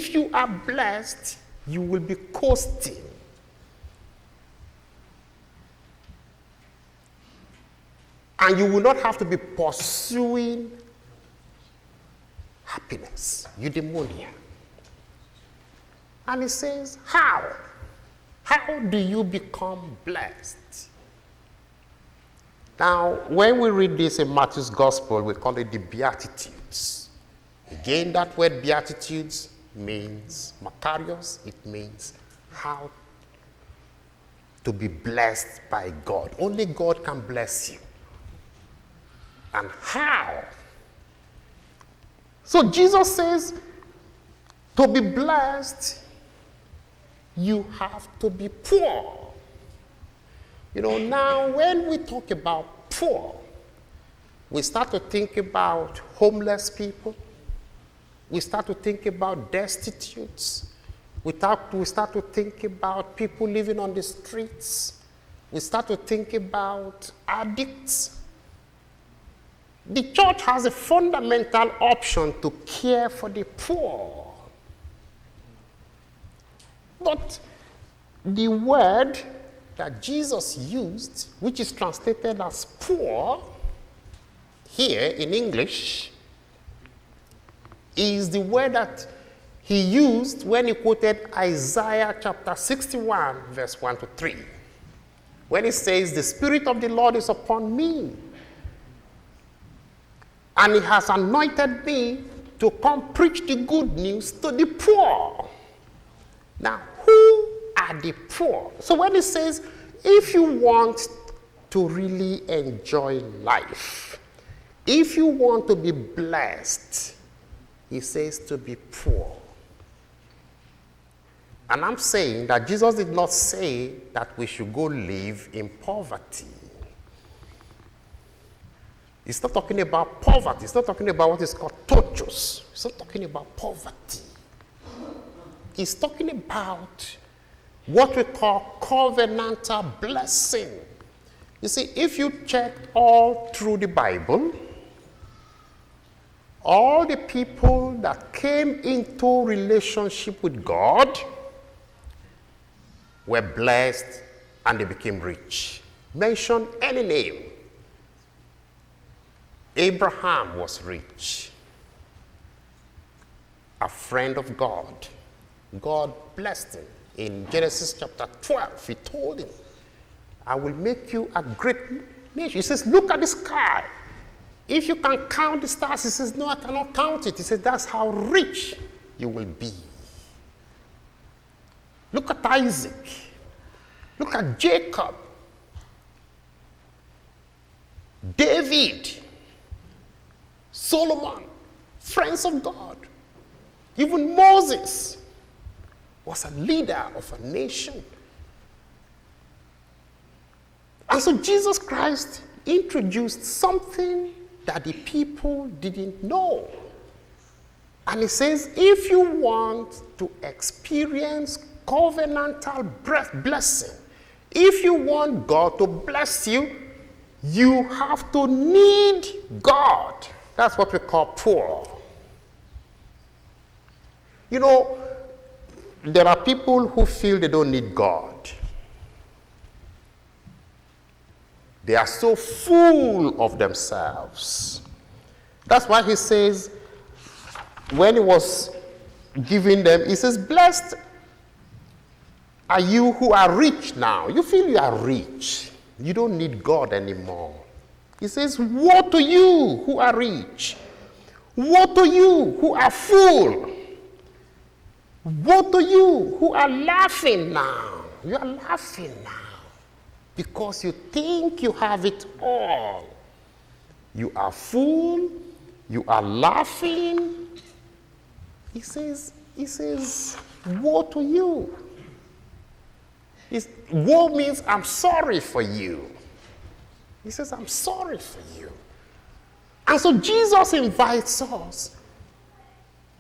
if you are blessed, you will be coasting. And you will not have to be pursuing happiness, eudaimonia. And he says, how? How do you become blessed? Now, when we read this in Matthew's Gospel, we call it the Beatitudes. Again, that word Beatitudes means Makarios. It means how to be blessed by God. Only God can bless you. And how? So Jesus says, to be blessed, you have to be poor. You know, now when we talk about poor, we start to think about homeless people. We start to think about destitutes. We start to think about people living on the streets. We start to think about addicts. The church has a fundamental option to care for the poor. But the word that Jesus used, which is translated as poor, here in English, is the word that he used when he quoted Isaiah chapter 61, verse 1 to 3. When he says, the Spirit of the Lord is upon me, and he has anointed me to come preach the good news to the poor. Now, who are the poor? So when he says, if you want to really enjoy life, if you want to be blessed, he says to be poor. And I'm saying that Jesus did not say that we should go live in poverty. He's not talking about poverty. He's not talking about what is called tortures. He's not talking about poverty. He's talking about what we call covenantal blessing. You see, if you check all through the Bible, all the people that came into relationship with God were blessed and they became rich. Mention any name. Abraham was rich, a friend of God. God blessed him. In Genesis chapter 12, he told him, I will make you a great nation. He says, look at the sky. If you can count the stars, he says, no, I cannot count it. He says, that's how rich you will be. Look at Isaac. Look at Jacob. David. Solomon. Friends of God. Even Moses was a leader of a nation. And so Jesus Christ introduced something that the people didn't know. And he says, if you want to experience covenantal blessing, if you want God to bless you, you have to need God. That's what we call poor. You know, there are people who feel they don't need God. They are so full of themselves. That's why he says, when he was giving them, he says, blessed are you who are rich now. You feel you are rich. You don't need God anymore. He says, woe to you who are rich. Woe to you who are full. Woe to you who are laughing now. You are laughing now because you think you have it all. You are full. You are laughing. He says, woe to you. Woe means I'm sorry for you. He says, I'm sorry for you. And so Jesus invites us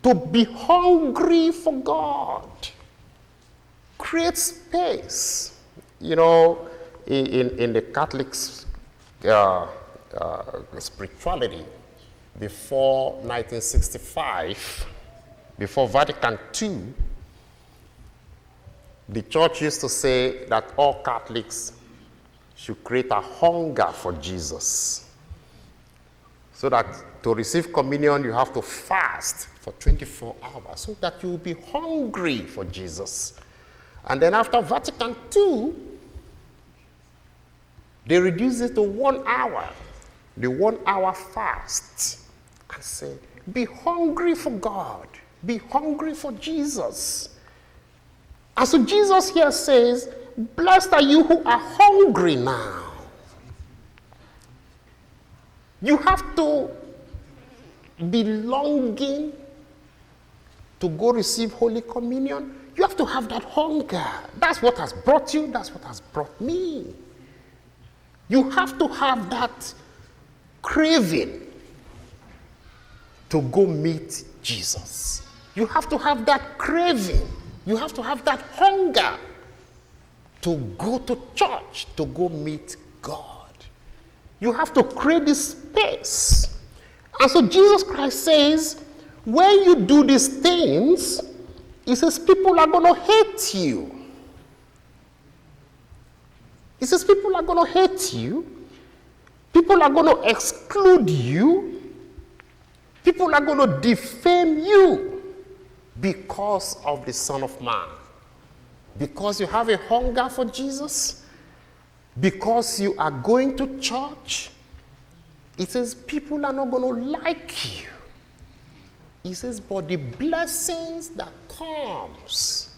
to be hungry for God. Create space. You know, in the Catholic spirituality, before 1965, before Vatican II, the church used to say that all Catholics should create a hunger for Jesus. So that to receive communion, you have to fast for 24 hours so that you will be hungry for Jesus. And then after Vatican II, they reduced it to 1 hour, the 1 hour fast, and say, be hungry for God, be hungry for Jesus. And so Jesus here says, blessed are you who are hungry now. You have to be longing to go receive Holy Communion. You have to have that hunger. That's what has brought you. That's what has brought me. You have to have that craving to go meet Jesus. You have to have that craving. You have to have that hunger to go to church, to go meet God. You have to create this space. And so Jesus Christ says, when you do these things, he says people are going to hate you. He says people are going to hate you. People are going to exclude you. People are going to defame you because of the Son of Man. Because you have a hunger for Jesus. Because you are going to church. It says people are not going to like you. He says, but the blessings that comes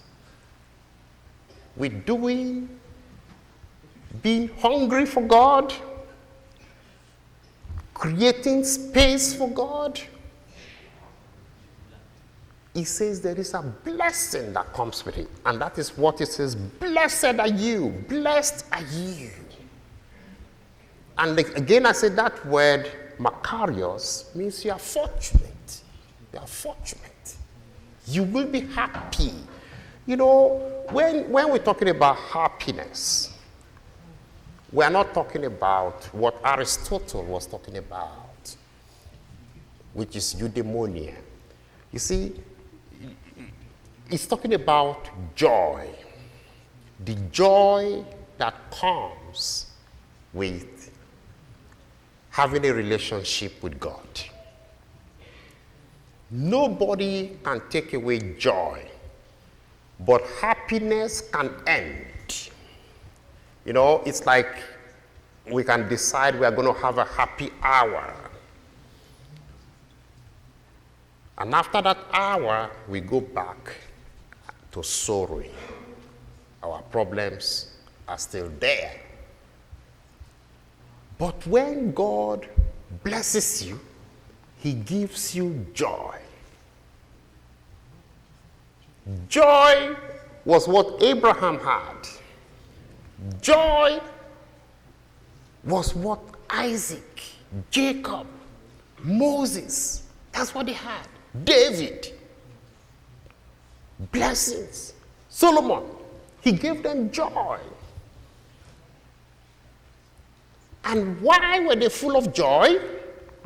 with being hungry for God, creating space for God, he says there is a blessing that comes with it. And that is what it says, blessed are you, blessed are you. And again, I say that word, Makarios, means you are fortunate. You are fortunate. You will be happy. You know, when we're talking about happiness, we are not talking about what Aristotle was talking about, which is eudaimonia. You see, it's talking about joy. The joy that comes with having a relationship with God. Nobody can take away joy, but happiness can end. You know, it's like we can decide we are going to have a happy hour. And after that hour, we go back to sorrowing. Our problems are still there. But when God blesses you, he gives you joy. Joy was what Abraham had. Joy was what Isaac, Jacob, Moses, that's what they had. David, blessings. Solomon, he gave them joy. And why were they full of joy?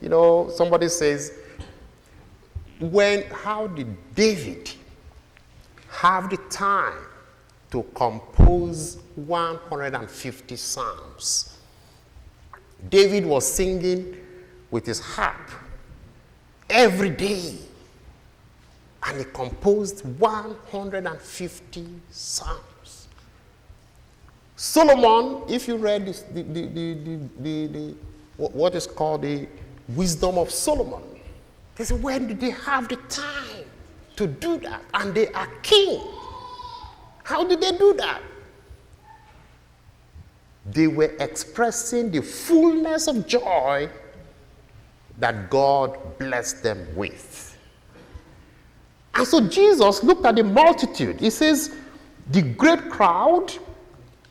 You know, somebody says, how did David have the time to compose 150 psalms? David was singing with his harp every day, and he composed 150 psalms. Solomon, if you read this, what is called the Wisdom of Solomon, they say, when did they have the time to do that? And they are king. How did they do that? They were expressing the fullness of joy that God blessed them with. And so Jesus looked at the multitude. He says, the great crowd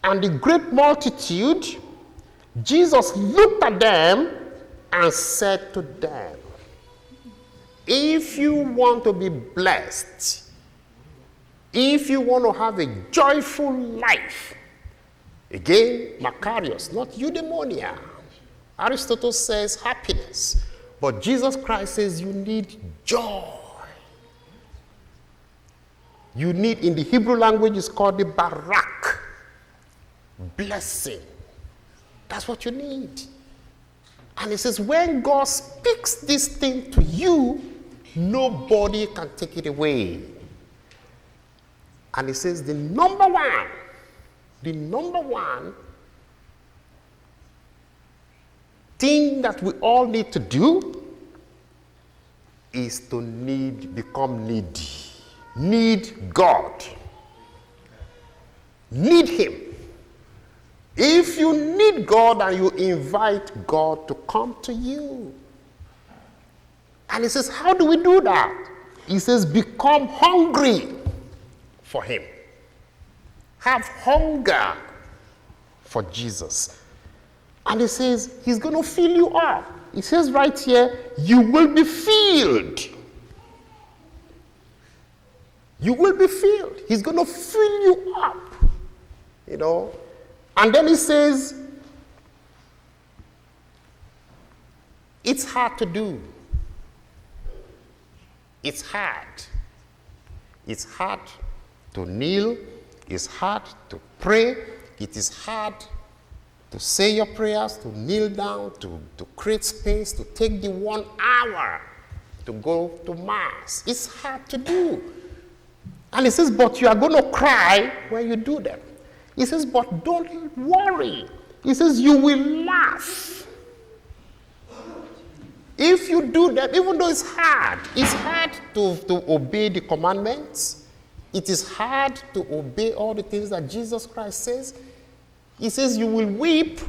and the great multitude, Jesus looked at them and said to them, if you want to be blessed, if you want to have a joyful life, again, Makarios, not eudaimonia. Aristotle says happiness, but Jesus Christ says you need joy. You need, in the Hebrew language, it's called the barak. Blessing. That's what you need. And it says, when God speaks this thing to you, nobody can take it away. And it says the number one thing that we all need to do is to become needy. Need God. Need Him. If you need God and you invite God to come to you. And he says, how do we do that? He says, become hungry for Him. Have hunger for Jesus. And he says, He's going to fill you up. He says right here, you will be filled. You will be filled. He's going to fill you up. You know. And then he says, it's hard to do. It's hard. It's hard to kneel. It's hard to pray. It is hard to say your prayers, to kneel down, to create space, to take the 1 hour to go to Mass. It's hard to do. And he says, but you are going to cry when you do them. He says, but don't worry. He says, you will laugh. If you do that, even though it's hard to obey the commandments. It is hard to obey all the things that Jesus Christ says. He says, you will weep.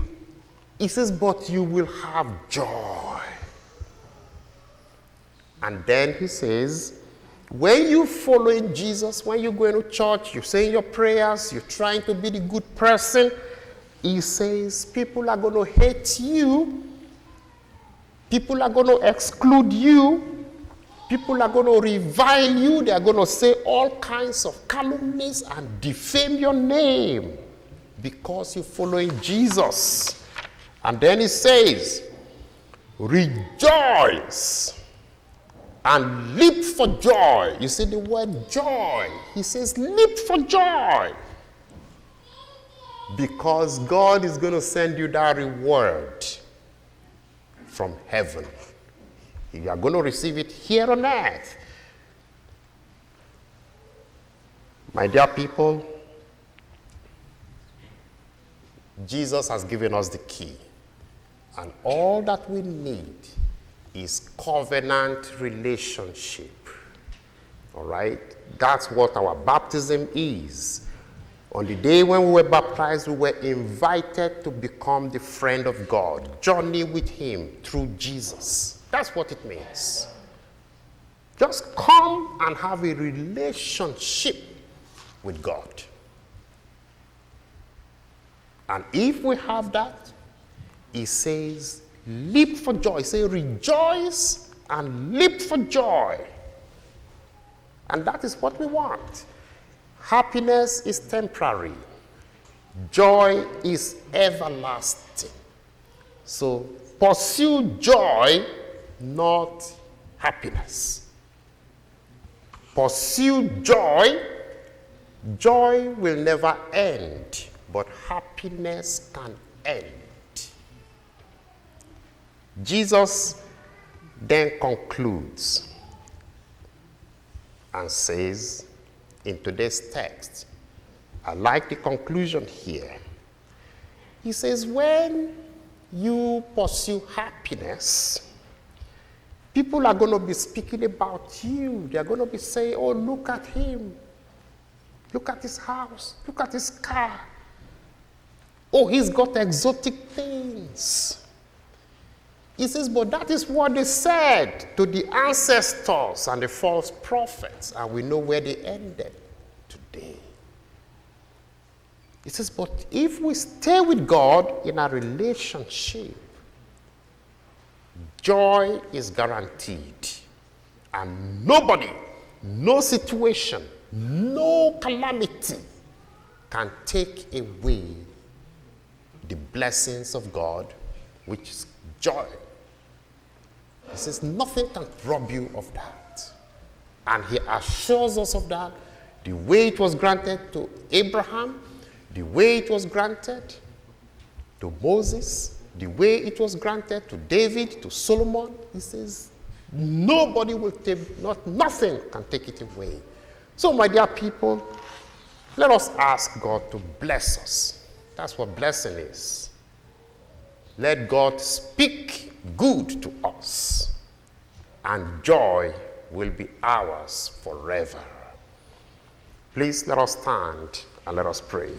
He says, but you will have joy. And then he says, when you following Jesus, when you go into church, you're saying your prayers, you're trying to be the good person, he says people are going to hate you, people are going to exclude you, people are going to revile you, they are going to say all kinds of calumnies and defame your name because you're following Jesus. And then he says, rejoice and leap for joy. You see the word joy. He says, leap for joy. Because God is going to send you that reward from heaven. You are going to receive it here on earth. My dear people, Jesus has given us the key. And all that we need is covenant relationship. All right? That's what our baptism is. On the day when we were baptized, we were invited to become the friend of God, journey with Him through Jesus. That's what it means. Just come and have a relationship with God. And if we have that, He says, leap for joy. Say, rejoice and leap for joy. And that is what we want. Happiness is temporary. Joy is everlasting. So pursue joy, not happiness. Pursue joy. Joy will never end, but happiness can end. Jesus then concludes and says in today's text, I like the conclusion here. He says, when you pursue happiness, people are going to be speaking about you. They're going to be saying, oh, look at him. Look at his house. Look at his car. Oh, he's got exotic things. He says, but that is what they said to the ancestors and the false prophets, and we know where they ended today. He says, but if we stay with God in a relationship, joy is guaranteed. And nobody, no situation, no calamity can take away the blessings of God, which is joy. He says nothing can rob you of that. And he assures us of that the way it was granted to Abraham, the way it was granted to Moses, the way it was granted to David, to Solomon. He says, nobody will take, nothing can take it away. So, my dear people, let us ask God to bless us. That's what blessing is. Let God speak good to us, and joy will be ours forever. Please let us stand and let us pray.